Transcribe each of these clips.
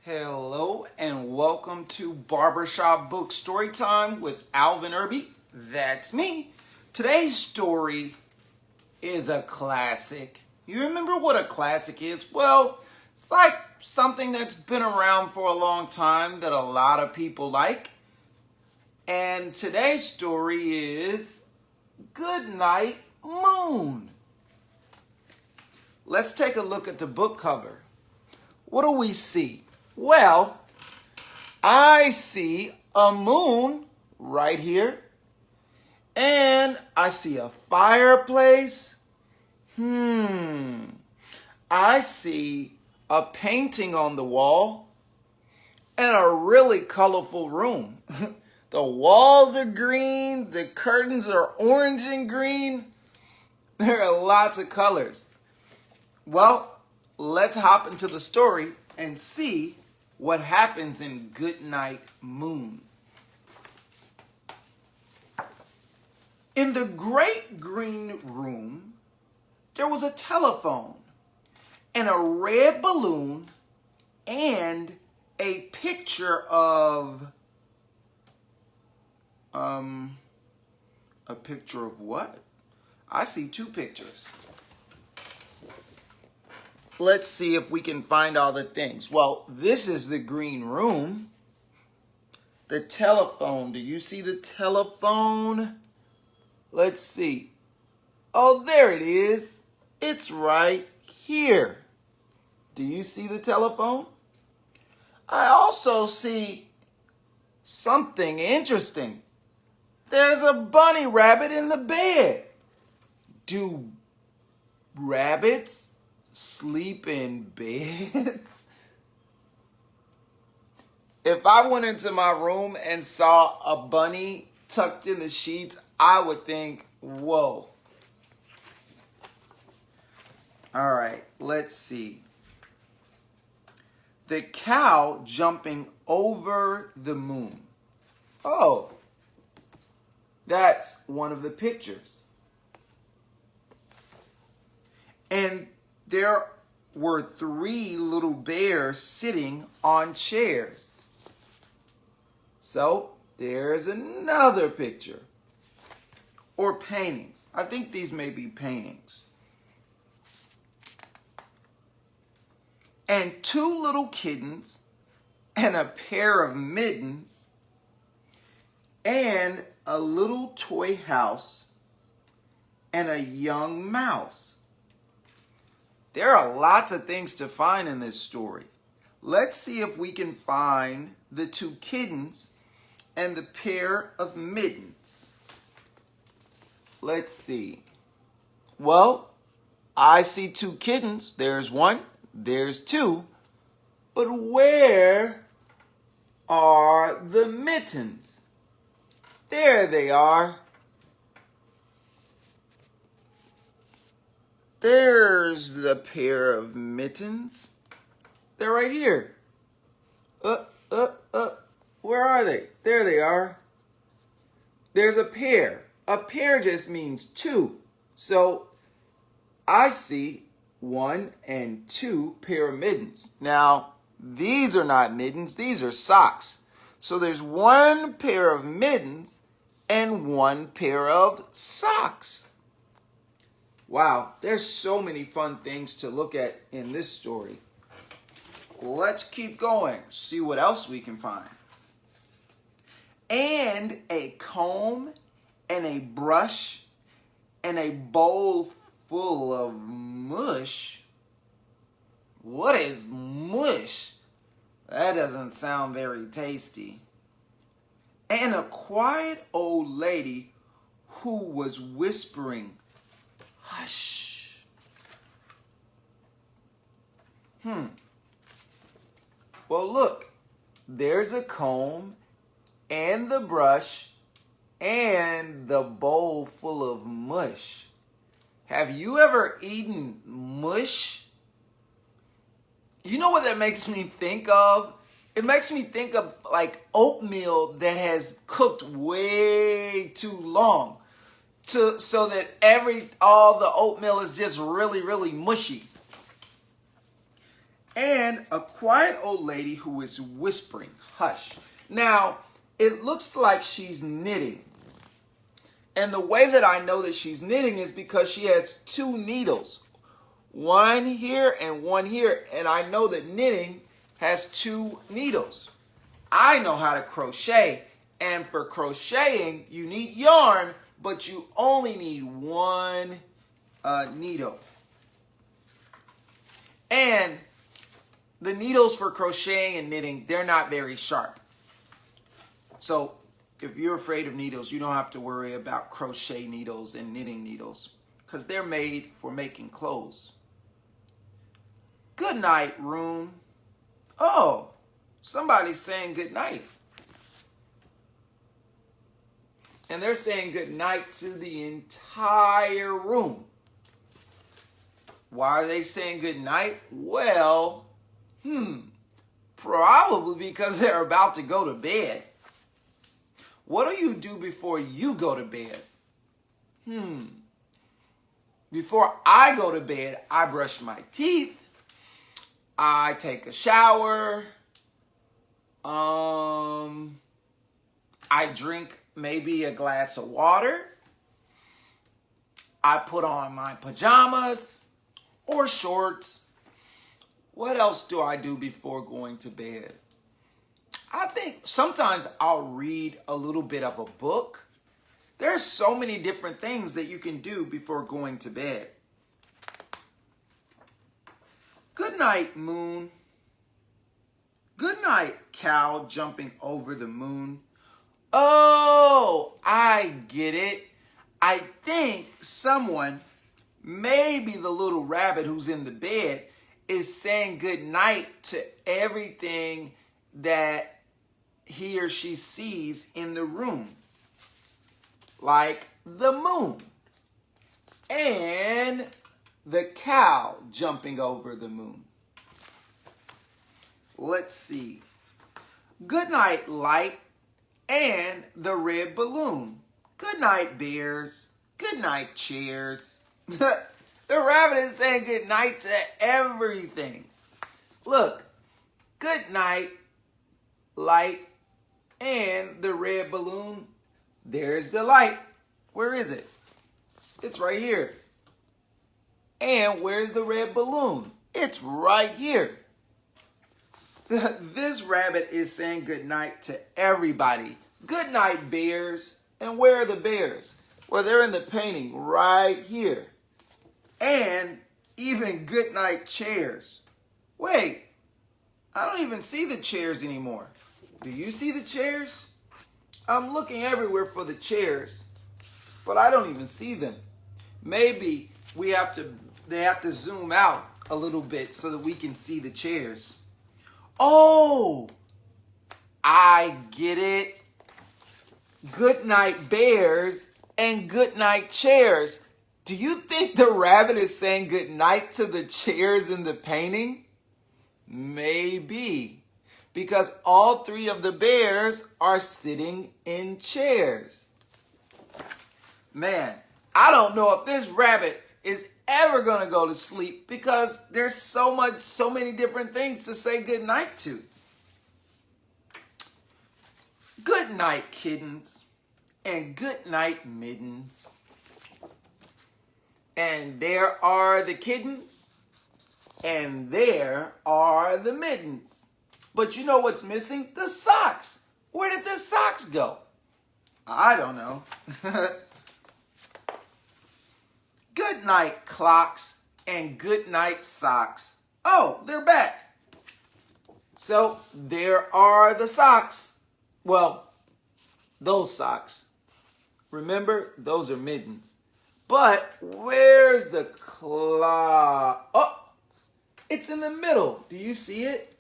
Hello and welcome to Barbershop Books Story Time with Alvin Irby. That's me. Today's story is a classic. You remember what a classic is? Well, it's like something that's been around for a long time that a lot of people like. And today's story is Goodnight, Moon. Let's take a look at the book cover. What do we see? Well, I see a moon right here. And I see a fireplace. I see a painting on the wall and a really colorful room. The walls are green, the curtains are orange and green. There are lots of colors. Well, let's hop into the story and see what happens in Goodnight, Moon. In the great green room, there was a telephone and a red balloon and a picture of, a picture of what? I see two pictures. Let's see if we can find all the things. Well, this is the green room. The telephone. Do you see the telephone? Let's see. Oh, there it is. It's right here. Do you see the telephone? I also see something interesting. There's a bunny rabbit in the bed. Do rabbits sleep in beds? If I went into my room and saw a bunny tucked in the sheets, I would think, whoa. All right, let's see. The cow jumping over the moon. Oh, that's one of the pictures. And there were three little bears sitting on chairs. So there's another picture. Or paintings. I think these may be paintings. And two little kittens and a pair of mittens and a little toy house and a young mouse. There are lots of things to find in this story. Let's see if we can find the two kittens and the pair of mittens. Let's see. Well, I see two kittens. There's one, there's two. But where are the mittens? There they are. There's the pair of mittens. They're right here. Where are they? There they are. There's a pair. A pair just means two. So I see one and two pair of mittens. Now, these are not mittens. These are socks. So there's one pair of mittens and one pair of socks. Wow, there's so many fun things to look at in this story. Let's keep going, see what else we can find. And a comb and a brush and a bowl full of mush. What is mush? That doesn't sound very tasty. And a quiet old lady who was whispering, hush. Well, look, there's a comb and the brush and the bowl full of mush. Have you ever eaten mush? You know what that makes me think of? It makes me think of like oatmeal that has cooked way too long. So that all the oatmeal is just really, really mushy. and a quiet old lady who is whispering, hush. Now, it looks like she's knitting. And the way that I know that she's knitting is because she has two needles. One here and one here. And I know that knitting has two needles. I know how to crochet. And for crocheting, you need yarn, but you only need one needle. And the needles for crocheting and knitting, they're not very sharp. So if you're afraid of needles, you don't have to worry about crochet needles and knitting needles because they're made for making clothes. Good night, room. Oh, somebody's saying good night. And they're saying good night to the entire room. Why are they saying good night? Well, probably because they're about to go to bed. What do you do before you go to bed? Before I go to bed, I brush my teeth. I take a shower. I drink maybe a glass of water. I put on my pajamas or shorts. What else do I do before going to bed? I think sometimes I'll read a little bit of a book. There's so many different things that you can do before going to bed. Good night, moon. Good night, cow jumping over the moon. Oh, I get it. I think someone, maybe the little rabbit who's in the bed, is saying good night to everything that he or she sees in the room. Like the moon and the cow jumping over the moon. Let's see. Good night, light and the red balloon. Good night, bears. Good night, chairs. The rabbit is saying good night to everything. Look, good night, light, and the red balloon. There's the light. Where is it? It's right here. And where's the red balloon? It's right here. This rabbit is saying good night to everybody. Good night, bears. And where are the bears? Well, they're in the painting right here. And even good night, chairs. Wait, I don't even see the chairs anymore. Do you see the chairs? I'm looking everywhere for the chairs, but I don't even see them. Maybe they have to zoom out a little bit so that we can see the chairs. Oh, I get it. Good night, bears, and good night, chairs. Do you think the rabbit is saying good night to the chairs in the painting? Maybe. Because all three of the bears are sitting in chairs. Man, I don't know if this rabbit is ever going to go to sleep because there's so many different things to say good night to. Good night, kittens, and good night, mittens. And there are the kittens, and there are the mittens. But you know what's missing? The socks. Where did the socks go? I don't know. Good night, clocks, and good night, socks. Oh, they're back. So there are the socks. Well, those socks. Remember, those are mittens. But where's the clock? Oh, it's in the middle. Do you see it?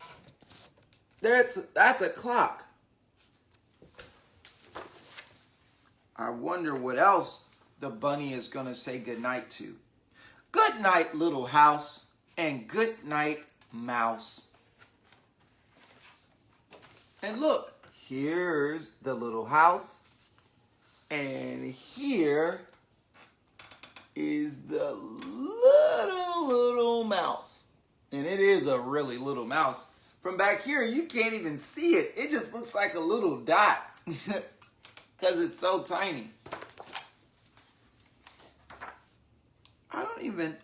That's a clock. I wonder what else the bunny is going to say goodnight to. Good night, little house, and good night, mouse. And look, here's the little house, and here is the little mouse. And it is a really little mouse. From back here, you can't even see it. It just looks like a little dot because it's so tiny. I don't even...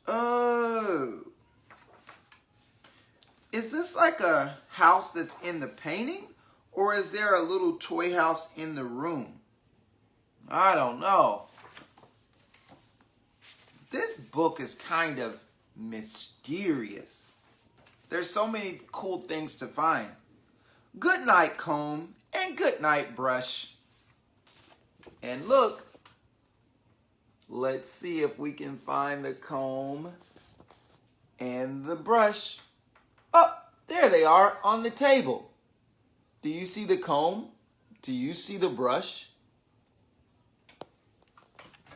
Oh. Is this like a house that's in the painting? Or is there a little toy house in the room? I don't know. This book is kind of mysterious. There's so many cool things to find. Goodnight comb and goodnight brush. And look, let's see if we can find the comb and the brush. Oh, there they are on the table. Do you see the comb? Do you see the brush?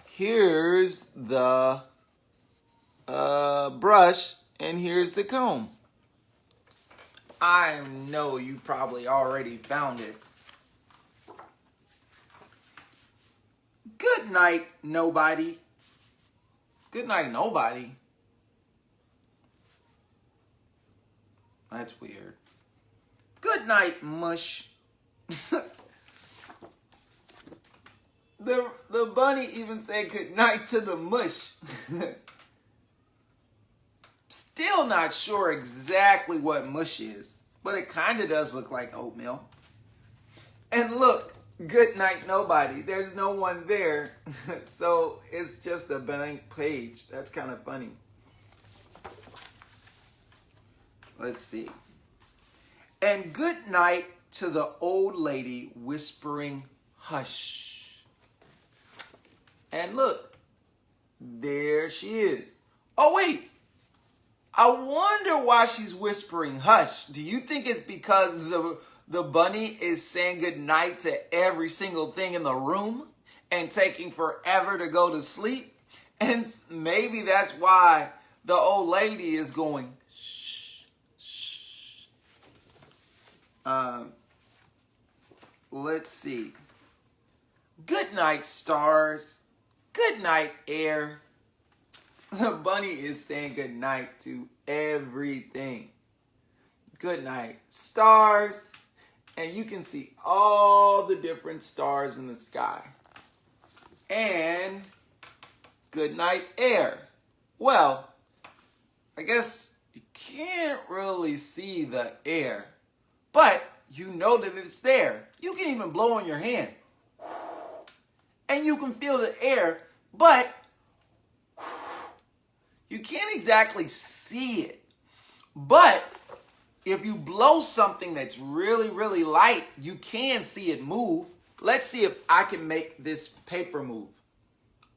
Here's the brush and here's the comb. I know you probably already found it. Good night, nobody. Good night, nobody. That's weird. Good night, mush. The bunny even said good night to the mush. Still not sure exactly what mush is, but it kind of does look like oatmeal. And look, good night, nobody. There's no one there, so it's just a blank page. That's kind of funny. Let's see. And good night to the old lady whispering, hush. And look, there she is. Oh, wait. I wonder why she's whispering hush. Do you think it's because the bunny is saying goodnight to every single thing in the room and taking forever to go to sleep? And maybe that's why the old lady is going shh, shh. Let's see. Good night, stars. Good night, air. The bunny is saying good night to everything. Good night, stars. And you can see all the different stars in the sky. And good night, air. Well, I guess you can't really see the air, but you know that it's there. You can even blow on your hand. And you can feel the air, but you can't exactly see it. But if you blow something that's really, really light, you can see it move. Let's see if I can make this paper move.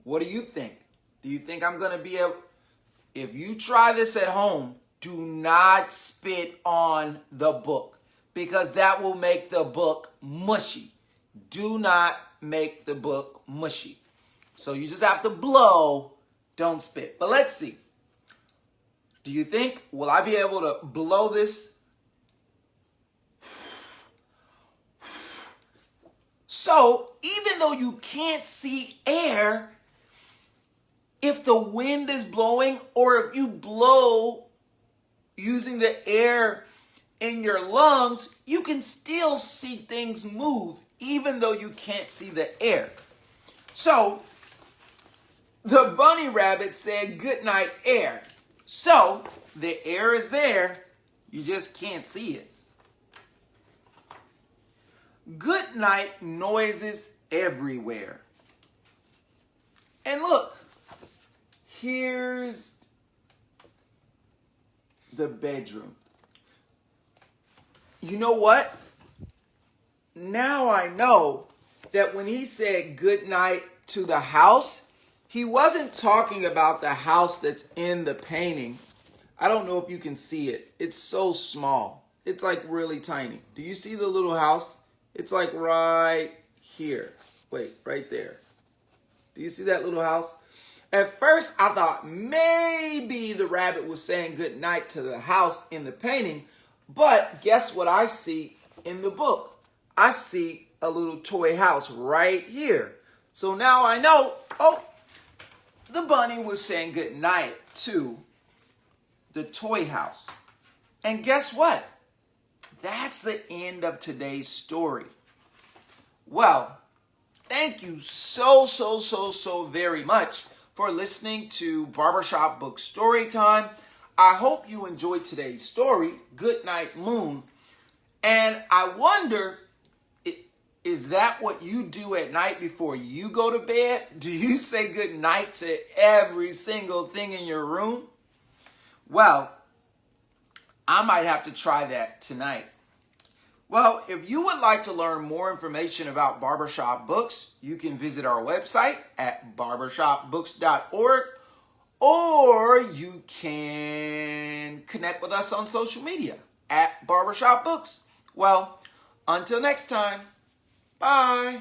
What do you think? Do you think I'm going to be able... If you try this at home, do not spit on the book because that will make the book mushy. Do not make the book mushy. So you just have to blow, don't spit. But let's see. Do you think, will I be able to blow this? So even though you can't see air, if the wind is blowing or if you blow using the air in your lungs, you can still see things move even though you can't see the air. So the bunny rabbit said good night, air. So the air is there, you just can't see it. Good night, noises everywhere. And look, here's the bedroom. You know what? Now I know that when he said good night to the house, he wasn't talking about the house that's in the painting. I don't know if you can see it. It's so small. It's like really tiny. Do you see the little house? It's like right here. Wait, right there. Do you see that little house? At first, I thought maybe the rabbit was saying good night to the house in the painting. But guess what I see in the book? I see a little toy house right here. So now I know, oh, the bunny was saying good night to the toy house. And guess what? That's the end of today's story. Well, thank you so very much for listening to Barbershop Books Story Time. I hope you enjoyed today's story, Goodnight Moon. And I wonder, is that what you do at night before you go to bed? Do you say good night to every single thing in your room? Well, I might have to try that tonight. Well, if you would like to learn more information about Barbershop Books, you can visit our website at barbershopbooks.org, or you can connect with us on social media at Barbershop Books. Well, until next time, bye.